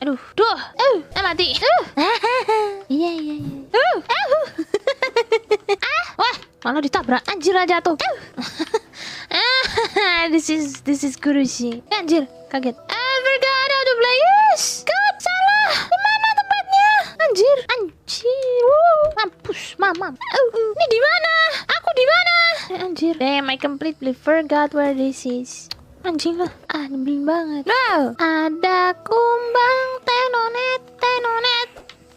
Aduh, mati. Iya. Wah, malah ditabrak. Anjir aja tuh. This is kurusi. Anjir, kaget. I forgot how to play this. God, salah. Di mana tempatnya? Anjir. Mampus, mamam. Ini di mana? Aku di mana? Anjir. Damn, I completely forgot where this is. Anjing lah. Nyebelin banget. Wow. Ada kumbang tenonet.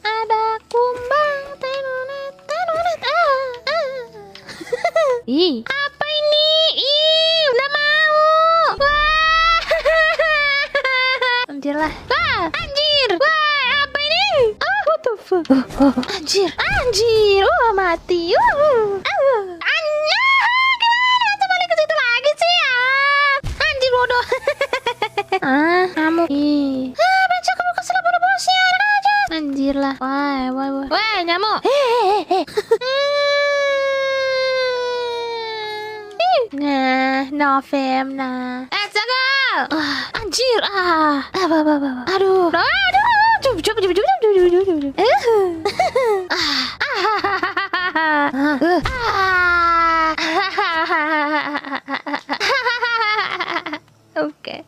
Ada kumbang tenonet. Ih, apa ini? Ih, nggak mau. Wah. Anjir lah. Wah, anjir. Wah, apa ini? What the fuck? Anjir. Oh, mati. Gimana? Coba balik ke situ lagi sih ya. Anjir bodoh. Kamu. Becak kamu kesel bodoh bosnya aja. Anjir lah. Wah, nyamuk. No fam, nah. Let's go. Anjir. Aduh. Coba. Oke.